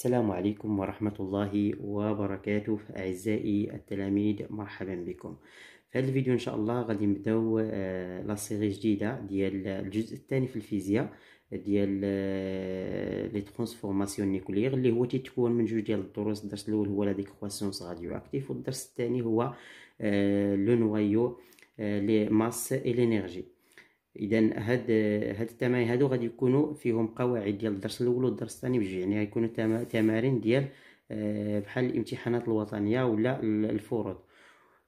السلام عليكم ورحمة الله وبركاته أعزائي التلاميذ، مرحبا بكم. في هذا الفيديو إن شاء الله غادي نبداو لا سيري جديدة ديال الجزء الثاني في الفيزياء ديال لي ترانسفورماسيون نيكليير، اللي هو تيتكون من جوج ديال الدروس. الدرس الأول هو لا ديكرواسيونس راديو اكتيف، والدرس الثاني هو لو نوايو لي ماس اي لينيرجي. اذا هاد التمارين هادو غادي يكونوا فيهم قواعد ديال الدرس الاول والدرس الثاني بجوج، يعني غيكونوا تمارين ديال بحال الامتحانات الوطنيه ولا الفروض.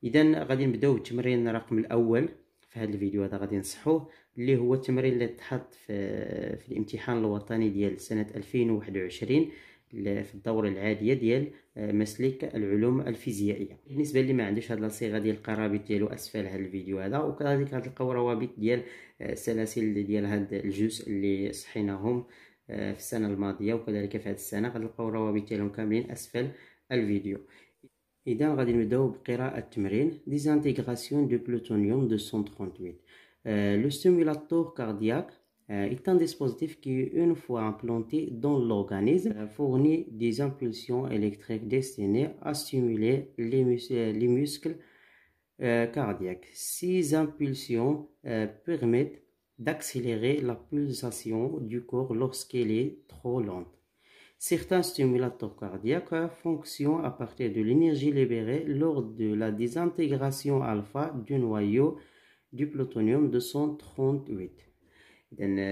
اذا غادي نبداو بالتمرين رقم الاول في هذا الفيديو هذا، غادي نصحوه، اللي هو التمرين اللي تحط في الامتحان الوطني ديال سنه 2021 في الدورة العادية ديال مسلك العلوم الفيزيائية. بالنسبة اللي ما عندوش هاد الصيغة ديال القرابط ديالو اسفل هاد الفيديو هذا، وكذلك غتلقاو روابط ديال السلاسل ديال هاد الجزء اللي صحيناهم في السنة الماضية، وكذلك في هاد السنة غتلقاو روابط ديالهم كاملين اسفل الفيديو. إذا غادي نبداو بقراءة التمرين. ديزانتيغراسيون دو بلوتونيوم 238. Le stimulateur cardiaque est un dispositif qui, une fois implanté dans l'organisme, fournit des impulsions électriques destinées à stimuler les muscles cardiaques. Ces impulsions permettent d'accélérer la pulsation du corps lorsqu'elle est trop lente. Certains stimulateurs cardiaques fonctionnent à partir de l'énergie libérée lors de la désintégration alpha du noyau du plutonium 238.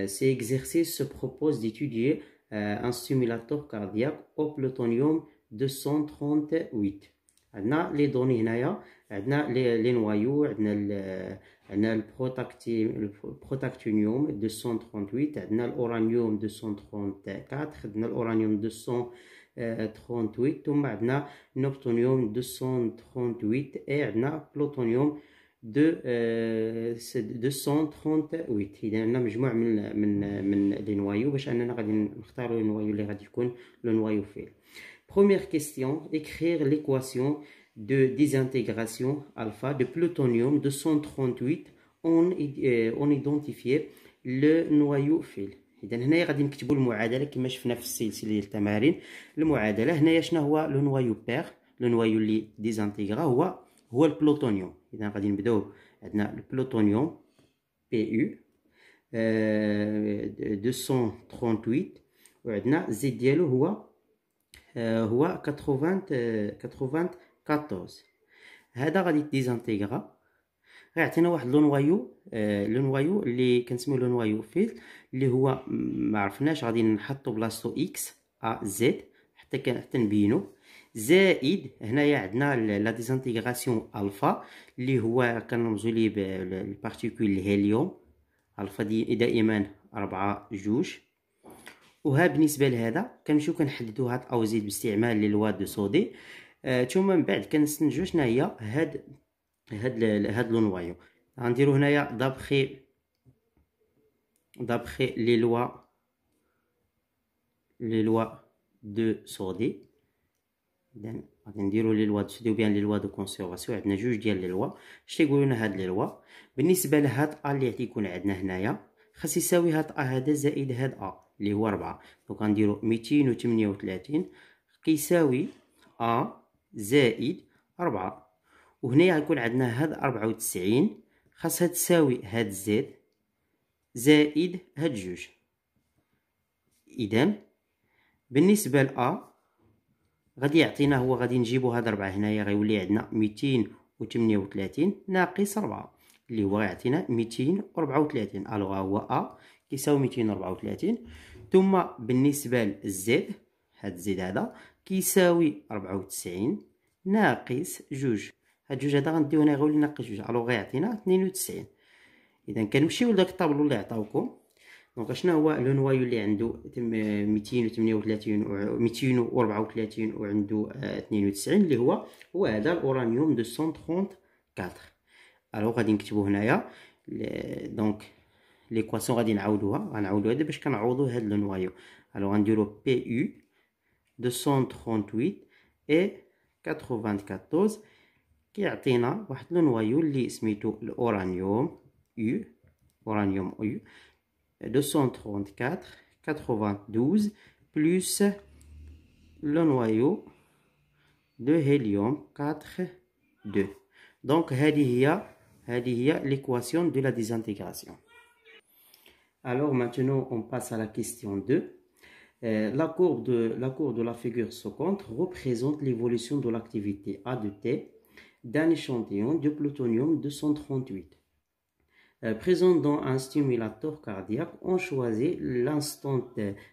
Ces exercices se proposent d'étudier un stimulateur cardiaque au plutonium 238. عندنا لي دوني هنايا، عندنا لي نوايو، عندنا البروتاكتينيوم 238، عندنا الاورانيوم 234، عندنا الاورانيوم 238، ثم عندنا نوبتونيوم 238، اي عندنا بلوتونيوم 238. اذا عندنا مجموع من لي نوايو باش اننا غادي نختاروا النوايو اللي غادي يكون لو نوايو فيه. Première question, écrire l'équation de désintégration alpha de plutonium 238 on identifier le noyau fil. إذا هنايا غادي نكتبوا المعادلة كما شفنا في السلسلة ديال التمارين. المعادلة هنايا شنو هو لو نوايو بير، لو نوايو اللي ديزانتيغرا هو البلوتونيوم. إذا غادي نبداو، عندنا البلوتونيوم PU 238، وعندنا الزيت ديالو هو 94. هذا غادي ديزانتيغرا، غيعطينا واحد لو نوايو اللي كنسميو لو نوايو فيل، اللي هو ما عرفناش، غادي نحطو بلاصتو اكس ا زد حتى نبينو، زائد هنايا عندنا لا ديزانتيغراسيون الفا اللي هو كنرمزو ليه بالبارتيكول الهيليوم، الفا دائما 4.2. وها بالنسبه لهذا كنمشيو كنحددوا هاد او زيد باستعمال لي لوا دو سودي، ثم من بعد كنستنتجوا شنو هي هاد لو نوايو. غنديروا هنايا دابخي لي لوا دو سودي. اذا غادي نديروا لي لوا دو سودي وبيان لي لوا دو كونسيرفاسيون. عندنا جوج ديال لي لوا. اش تيقولوا لنا هاد لي لوا؟ بالنسبه لهاد ا اللي غتيكون عندنا هنايا خاص يساوي هاد ا هذا زائد هاد ا اللي هو 4. دونك غنديرو 238 كيساوي ا زائد 4. وهنا غيكون عندنا هاد 94 خاصها تساوي هاد زد زائد هاد جوج. اذا بالنسبه ل غادي يعطينا، هو غادي نجيبو هاد 4 هنايا، غيولي عندنا 238 ناقص 4 اللي هو غيعطينا 234. الوغ هو ا كيساوي 234. ثم بالنسبه للزد، هاد الزد هذا كيساوي 94 ناقص جوج. هاد جوج هذا غنديو هنا غيولي ناقص جوج، الوغ غيعطينا 92. اذا كنمشيو لداك الطابلو اللي عطاوكم. دونك شنو هو لو نوايو اللي عنده 238 و 234 وعنده 92 اللي هو هذا الاورانيوم 234. الوغ غادي نكتبو هنايا دونك ليكواسيون غادي غنعاودوها باش كنعوضو هاد لو نوايو. الوغ غنديرو PU 238 اي 94 كيعطينا واحد لو نوايو اللي سميتو الاورانيوم U 234 92 بلس le noyau de hélium 4 2. Donc هذه هي l'équation de la désintégration. Alors maintenant on passe à la question 2. La courbe de la figure ci-contre représente l'évolution de l'activité A de T d'un échantillon de plutonium 238. Présent dans un stimulateur cardiaque, on choisit l'instant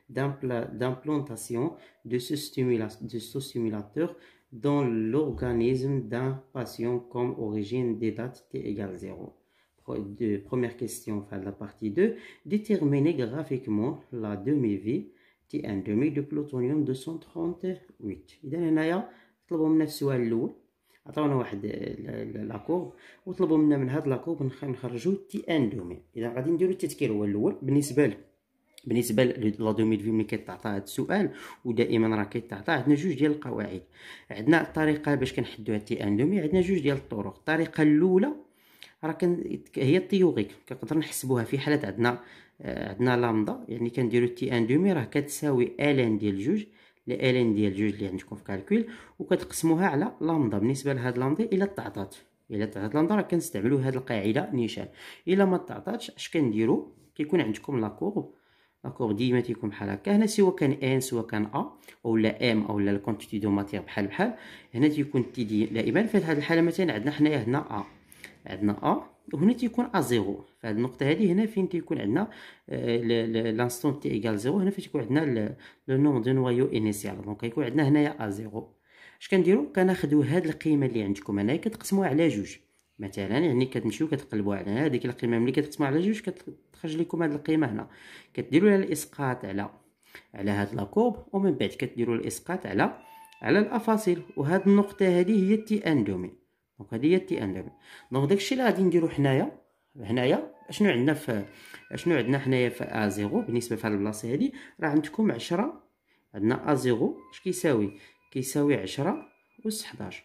d'implantation de ce stimulateur dans l'organisme d'un patient comme origine des dates t égale 0. Première question, enfin la partie 2. Déterminer graphiquement la demi-vie T1 demi de plutonium 238. إذا هنايا طلبوا منا في السؤال الأول عطاونا واحد لاكورب وطلبوا منا من هاد لاكورب نخرجوا تي ان دومي. اذا غادي نديرو التذكير هو الاول بالنسبه لا دومي في ملي كيتعطى هاد السؤال، ودائما راه كيتعطى عندنا جوج ديال القواعد. عندنا الطريقه باش كنحدوها تي ان دومي، عندنا جوج ديال الطرق. الطريقه الاولى راه هي التيوريك، كنقدر نحسبوها في حالات عندنا لامدا، يعني كنديرو تي ان دومي راه كتساوي الان ديال جوج الان ديال جوج اللي عندكم في كالكول، وكتقسموها على لامدا. بالنسبه لهاد لامدا الا تعطات لامدا راه كنستعملوا هاد القاعده نيشان. الا ما تعطاتش اش كنديروا؟ كيكون عندكم لاكورب ديما تيكون بحال هكا. هنا سواء كان ان سواء كان ا اولا ام اولا الكونتيتي دو ماتير بحال هنا تيكون تي دائما. في هاد الحاله مثلا عندنا حنايا هنا ا وهنا تيكون ا زيرو. في هذه النقطه هذه هنا فين تيكون عندنا لانستون تي ايكال زيرو، هنا فين تيكون عندنا لو نومبر دو نوايو انيسيال. دونك كيكون عندنا هنايا ا زيرو. اش كنديرو؟ كناخذوا هاد القيمه اللي عندكم هنايا كتقسموها على جوج مثلا، يعني كتمشيو كتقلبوا على هذيك القيمه. ملي كتقسموها على جوج كتخرج لكم هاد القيمه هنا، كديروا لها الاسقاط على هاد لاكورب، ومن بعد كديروا الاسقاط على الافاصيل. وهاد النقطه هذه هي تي ان دومي. دونك هذه هي تي ان دومي. دونك داكشي اللي غادي نديرو هنايا اشنو عندنا حنايا في ا زيرو. بالنسبه في هاد البلاصه هذه راه عندكم 10. عندنا ا زيرو اش كيساوي 10 أس 11.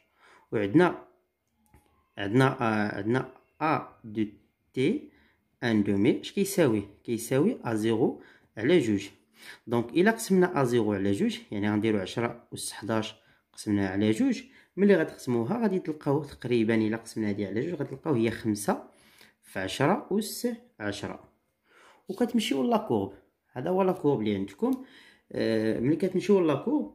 وعندنا ا دو تي ان دومي اش كيساوي ا زيرو على جوج. دونك الا قسمنا ا زيرو على جوج يعني غنديرو 10 أس 11 قسمناها على جوج. ملي غتقسموها غادي تلقاو تقريبا الا قسمنا هذه على جوج غتلقاو هي 5 في 10 أس 10. وكتمشيو لاكورب. هذا هو لاكورب اللي عندكم. ملي كتمشيو لاكورب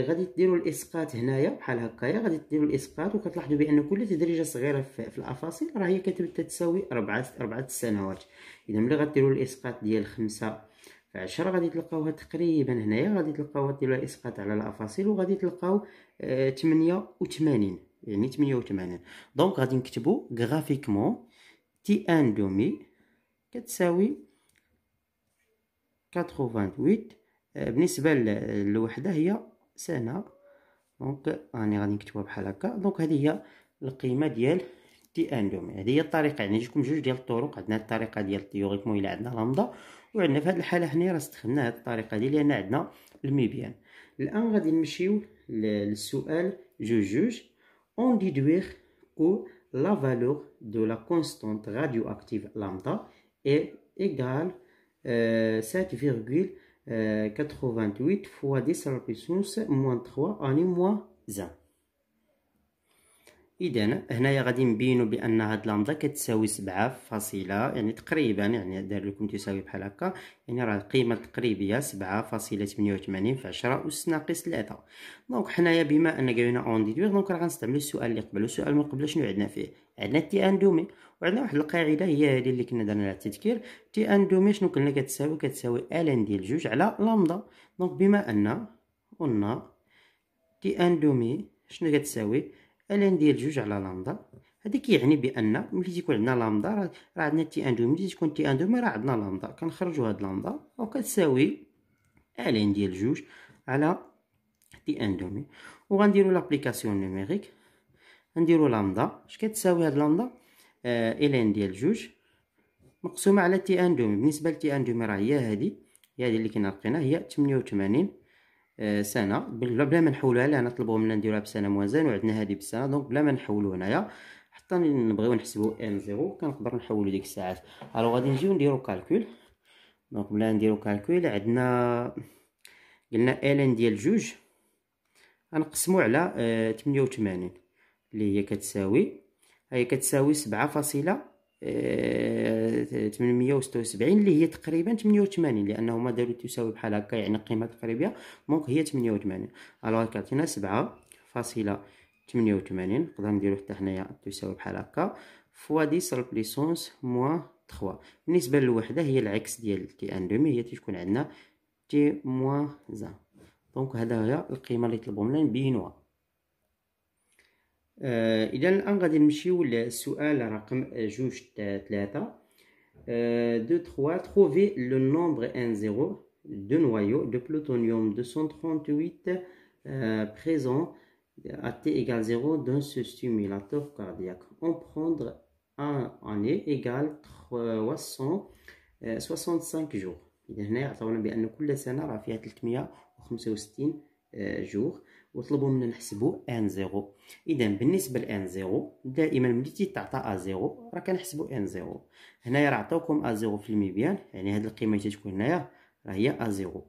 غادي ديروا الاسقاط هنايا بحال هكايا. غادي ديروا الاسقاط وكتلاحظوا بان كل تدريجه صغيره في الافاصيل راه هي كتبدا تساوي 4 سنوات. اذا ملي غديروا الاسقاط ديال 5 في 10 غادي تلقاوها تقريبا هنايا. غادي تلقاوها ديروا الاسقاط على الافاصيل وغادي تلقاو 88، يعني 88. دونك غادي نكتبوا غرافيكمون تي ان دومي كتساوي 88. بالنسبه للوحده هي سنه. دونك راني غادي نكتبوها بحال هكا. دونك هذه هي القيمه ديال تي ان دومي. هذه هي الطريقه، يعني يجيكم جوج ديال الطرق. عندنا الطريقه ديال التيوريكمون الا عندنا لامدا، وعندنا في هذه الحاله هنا راه استخدمنا هذه الطريقه دي لان عندنا الميبيان. الان غادي نمشيو للسؤال جوج. on déduire que la valeur de la constante radioactive lambda est égale 7,88 fois 10 à la puissance moins 3 en moins 1. اذا هنايا غادي نبينوا بان هاد لامدا كتساوي 7 فاصله، يعني تقريبا يعني دار لكم تساوي بحال هكا، يعني راه القيمه التقريبيه 7.88 في 10 أس ناقص 3. دونك حنايا بما ان قالوا لنا اون ديدوير دونك راه غنستعملوا السؤال اللي قبل. السؤال اللي قبل شنو عندنا فيه؟ عندنا تي ان دومي، وعندنا واحد القاعده هي هذه اللي كنا درنا لها التذكير. تي ان دومي شنو قلنا كتساوي الان ديال جوج على لامدا. دونك بما ان قلنا تي ان دومي شنو كتساوي الان ديال جوج على لامدا، هذا كيعني بان ملي تيكون عندنا لامدا راه عندنا تي ان دومي. ملي تكون تي ان دومي راه عندنا لامدا، كنخرجوا هاد لامدا وكتساوي الان ديال جوج على تي ان دومي. وغنديروا لابليكاسيون نيميريك، نديروا لامدا اش كتساوي هاد لامدا الان ديال جوج مقسومه على تي ان دومي. بالنسبه لتي ان دومي راه هي هذه اللي كنا لقينا هي 88 سنه. بلا ما نحولوها لان طلبوا منا نديروها بسنه موازن وعندنا هذه بالسنه. دونك بلا ما نحولوا هنايا حتى نبغيو نحسبوا ان زيرو كنقدر نحولوا ديك الساعات. الو غادي نجيو نديرو كالكول. دونك بلا نديرو كالكول عندنا قلنا الان ديال جوج غنقسمو على 88 اللي هي كتساوي، هي كتساوي 7.876 اللي هي تقريبا 88، لانه هما دارو تساوي بحال هكا يعني قيمه تقريبيه، دونك هي 88. الوغ كيعطينا 7.88 نقدر نديرو حتى حنايا تساوي بحال هكا فوا 10 البليسونس موان 3. بالنسبه للوحده هي العكس ديال تي ان دومي، هي تكون عندنا تي موان زان. دونك هذا هي القيمه اللي طلبوا منا نبينوها. اذا الان غادي نمشيو للسؤال رقم 2-3. 2-3 trouver le nombre N0 de noyaux de plutonium 238 présents à T égale 0 dans ce stimulateur cardiaque. On prendre un année égale 365 jours. إذا هنا عطاونا بأن كل سنة راه فيها 365 جور، وطلبوا منا نحسبوا ان زيرو. اذا بالنسبه لان زيرو دائما ملي تيتعطى ا زيرو راه كنحسبوا ان زيرو. هنايا راه عطاوكم ا زيرو في الميبيان، يعني هاد القيمه اللي تكون هنايا راه هي ا زيرو.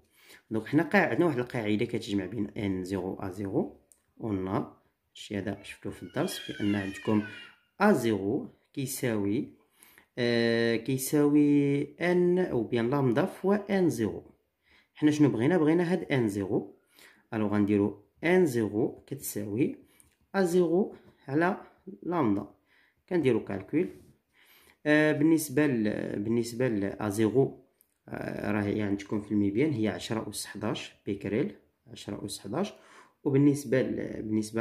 دونك حنا عندنا واحد القاعده كتجمع بين ان زيرو ا زيرو. قلنا الشيء هذا شفتوه في الدرس بان عندكم ا زيرو كيساوي ان او بيان لامدا فوا ان زيرو. حنا شنو بغينا هاد ان زيرو. الو غنديرو ان زيرو كتساوي ا زيرو على لامدا. كنديرو كالكول. بالنسبه ل ا زيرو راهي عندكم في الميبيان هي 10 أس 11 بيكريل، 10 أس 11. وبالنسبه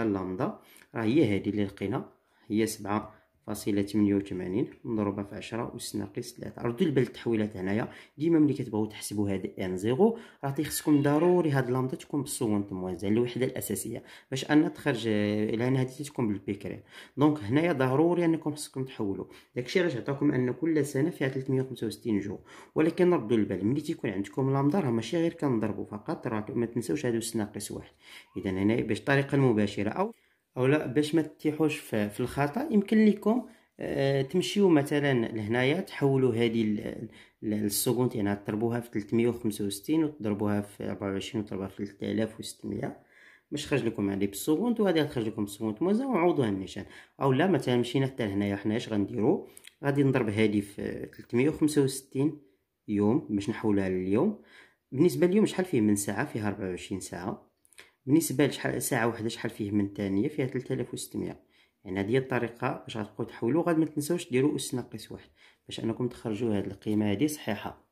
للامدا راه هي هذه اللي لقينا، هي 7.88 مضروبه في 10 أس ناقص 3. ردوا البال التحويلات هنايا، ديما ملي كتبغيو تحسبوا هاد ان زيرو راه تيخصكم ضروري هاد لامدا تكون بالسكوند موازين الوحده الاساسيه باش ان تخرج، لان هذه تكون بالبيكريل. دونك هنايا ضروري انكم خصكم تحولوا. داكشي علاش عطاكم ان كل سنه فيها 365 جور. ولكن ردوا البال ملي تيكون عندكم لامدا راه ماشي غير كنضربوا فقط، راه ما تنساوش هادو أس ناقص 1. اذا هنا باش الطريقه المباشره او لا باش ما تطيحوش في الخطا، يمكن لكم تمشيو مثلا لهنايا تحولوا هذه السكوند، يعني تضربوها في 365 وتضربوها في 24 وتضربوها في 3600 باش خرج لكم هذه بالسكوند، وهذه غتخرج لكم بالسكوند موازن وعوضوها النيشان. او لا مثلا مشينا حتى لهنايا، حنا اش غنديرو؟ غادي نضرب هذه في 365 يوم باش نحولها لليوم. بالنسبه لليوم شحال فيه من ساعه؟ فيها 24 ساعه. بالنسبه لشحال ساعه واحده شحال فيه من ثانيه؟ فيها 3600. يعني هذه هي الطريقه باش غتبقاو تحولوا. غادي ما تنساوش ديروا أس ناقص 1 باش انكم تخرجوا هذه القيمه هذه صحيحه.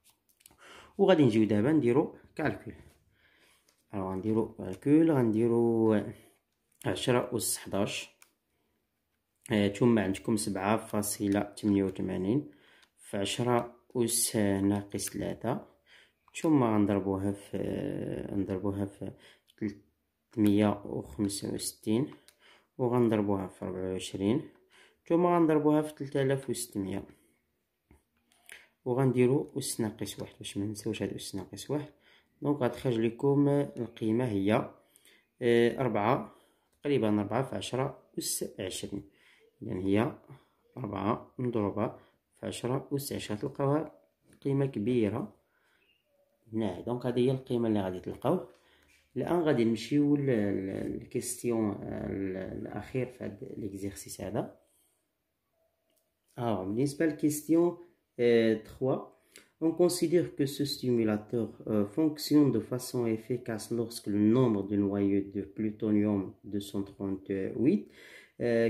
وغادي نجيو دابا نديروا كالكول. غنديروا كالكول، غنديروا 10 أس 11 ثم عندكم 7.88 في 10 أس ناقص 3، ثم غنضربوها في 365 وغنضربوها في 24 ثم غنضربوها في 3600 وغنديرو أس ناقص 1 باش منساوش هاد أس ناقص 1. دونك غتخرج لكم القيمة هي 4 تقريبا 4 في 10 أس 20. يعني هي 4 مضروبة في 10 أس 20. تلقاوها قيمة كبيرة. نعم، دونك هذه هي القيمة اللي غادي تلقاوه. الان غادي نمشيو للكيستيون الاخير في هذا ليكزيرسيس هذا. بالنسبه للكيستيون 3، on considère que ce stimulateur fonctionne de façon efficace lorsque le nombre de noyaux de plutonium 238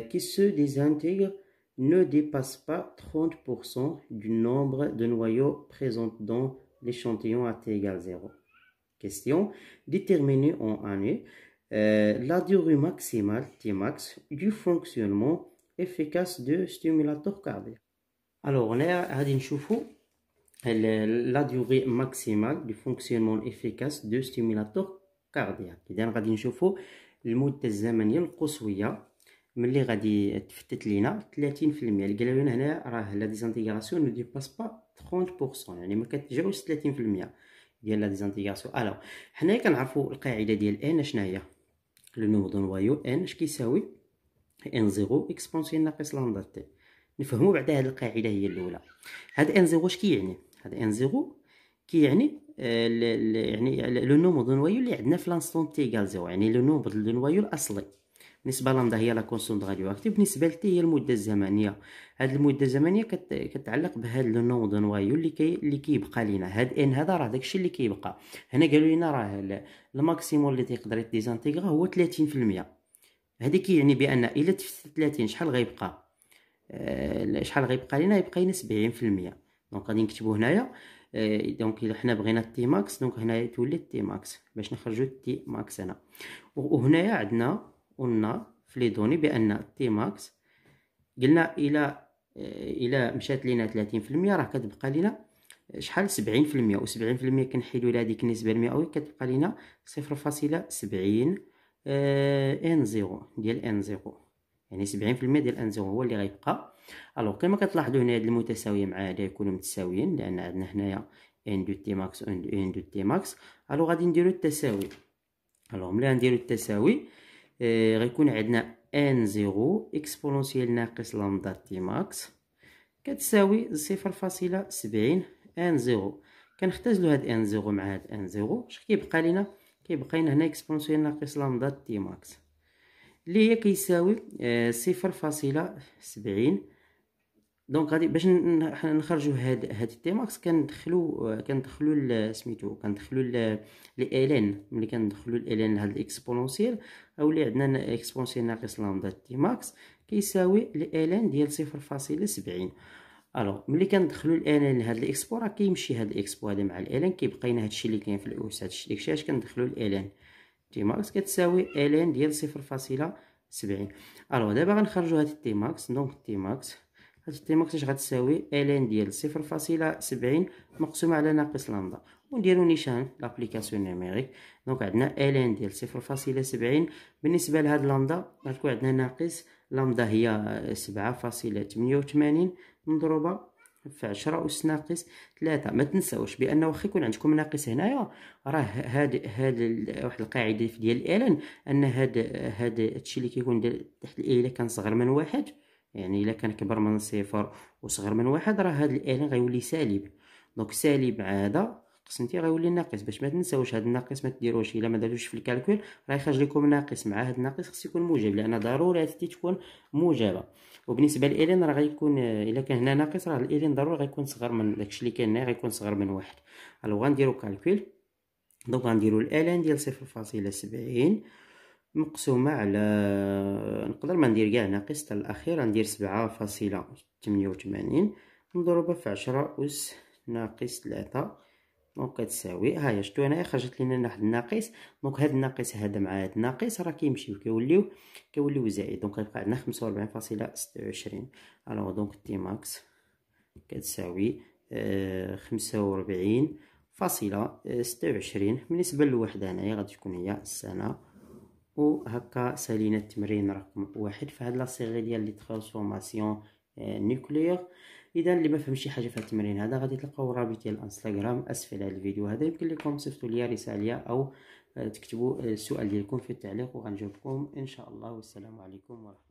qui se désintègrent ne dépasse pas 30% du nombre de noyaux présents dans l'échantillon à t égale 0. Question: déterminer en année la durée maximale Tmax du fonctionnement efficace de stimulateur cardiaque. Alors là غادي نشوفوا la durée maximale du fonctionnement efficace de stimulateur cardiaque. إذا غادي نشوفوا المدة الزمنية القصوية ملي غادي تفتت لينا 30%. اللي قالوا لنا هنا راه لا ديزانتيغراسيون نو ديباس با 30%، يعني ما كتجاوزش 30% ديال لا ديزانتيغراسيون. الوغ حنايا كنعرفوا القاعده ديال ان شنو هي؟ لو نومبر دو نوايو ان اش كيساوي ان زيرو اكسبونسيون ناقص لامدا تي. نفهموا بعدا هاد القاعده هي الاولى. هاد ان زيرو اش كيعني؟ هاد ان زيرو كيعني يعني لو نومبر دو نوايو اللي عندنا في لانستون تي ايكال زيرو، يعني لو نومبر دو نوايو الاصلي. بالنسبه لامدا هي لا كونستونط راديو اكتيف، بالنسبه لتي هي المده الزمنيه. هاد المده الزمنيه كتعلق بهاد لو نومبر دو نوايو اللي كيبقى لينا. هاد ان هذا راه داكشي اللي كيبقى. هنا قالوا لنا راه الماكسيموم اللي تيقدر يديزانتيغرا هو 30%. هادي كيعني بان الا تفت 30 شحال غيبقى؟ شحال غيبقى لينا؟ يبقى لينا 70%. دونك غادي نكتبو هنايا. دونك الا حنا بغينا تي ماكس، دونك هنايا تولي تي ماكس باش نخرجو تي ماكس هنا. وهنايا عندنا قلنا في لي دوني بان تي ماكس قلنا الى مشات لينا 30% راه كتبقى لينا شحال؟ 70%. و 70% كنحيدو لهاديك النسبه المئويه كتبقى لينا 0.70 ان زيرو ديال ان زيرو، يعني 70% ديال ان زيرو هو اللي غيبقى. الوغ كما كتلاحظوا هنا هاد المتساويه مع هذا يكونوا متساويين، لان عندنا هنايا ان دو تي ماكس و ان دو تي ماكس. الوغ غادي نديرو التساوي. الوغ ملي غنديرو التساوي غيكون عندنا ان زيرو اكسبونونسيال ناقص لامدا تي ماكس كتساوي 0.70 ان زيرو. كنختزلو هاد ان زيرو مع هاد ان زيرو، اش كيبقى لينا؟ كيبقى لينا هنا اكسبونسيال ناقص لامدا تي ماكس اللي هي كيساوي 0.70. دونك غادي باش نخرجوا هاد تي ماكس كندخلوا سميتو كندخلوا الان. ملي كندخلوا الان لهاد الاكسبونونسيال او اللي عندنا اكسبونسيال ناقص لامدا تي ماكس كيساوي الان ديال 0.70. الوغ ملي كندخلوا الان لهاد الاكسبو راه كيمشي هاد الاكسبو هذا مع الان، كيبقى لنا هادشي اللي كاين في الاس. هادشي داكشي علاش كندخلوا الان تي ماكس كتساوي الان ديال 0.70. الوغ دابا غنخرجوا هاد تي ماكس. دونك تي ماكس، هاد تي ماكس اش غتساوي؟ الان ديال 0.70 مقسومه على ناقص لامدا، ونديرو نيشان لابليكاسيون نيميريك. دونك عندنا الان ديال 0.70 بالنسبه لهاد لامدا غتكون عندنا ناقص لامدا هي 7.88 مضروبه في 10 أس ناقص 3. ما تنساوش بان واخا يكون عندكم ناقص هنايا راه هاد واحد القاعده ديال الان ان هاد هادشي اللي كيكون تحت الا كان صغر من واحد، يعني الا كان كبر من صفر وصغر من واحد، راه هاد الان غيولي سالب. دونك سالب مع هذا قسمتي غيولي ناقص. باش ما تنساوش هاد الناقص ما تديروش الا ما دارتوش في الكالكول راه يخرج لكم ناقص مع هاد الناقص خص يكون موجب، لان ضروري هاد تكون موجبه. وبالنسبه للالين راه غيكون الا كان هنا ناقص راه الالين ضروري غيكون صغر من داكشي اللي كاين هنا، غيكون صغر من واحد. الوغ غنديرو كالكول. دونك غنديرو الالين ديال 0.70 مقسومه على، نقدر ما ندير كاع ناقص حتى الاخير، غندير 7.88 مضروبه في 10 أس ناقص 3. دونك كتساوي ها هي. شفتوا هنايا خرجت لينا واحد الناقص. دونك هاد الناقص هذا مع هاد الناقص راه كيمشيو كيوليو زائد. دونك غيبقى عندنا 45.26. الوغ دونك تي ماكس كتساوي 45.26. بالنسبه للوحده هنايا غادي تكون هي السنه. وهكا سالينا التمرين رقم 1 في هاد لا سيري ديال لي ترانسفورماسيون نيوكليير. اذا اللي ما فهم شي حاجه في التمرين هذا غادي تلقاو رابط ديال الانستغرام اسفل هذا الفيديو هذا. يمكن لكم تصيفطوا لي رساله او تكتبوا السؤال ديالكم في التعليق وغنجاوبكم ان شاء الله. والسلام عليكم ورحمه الله.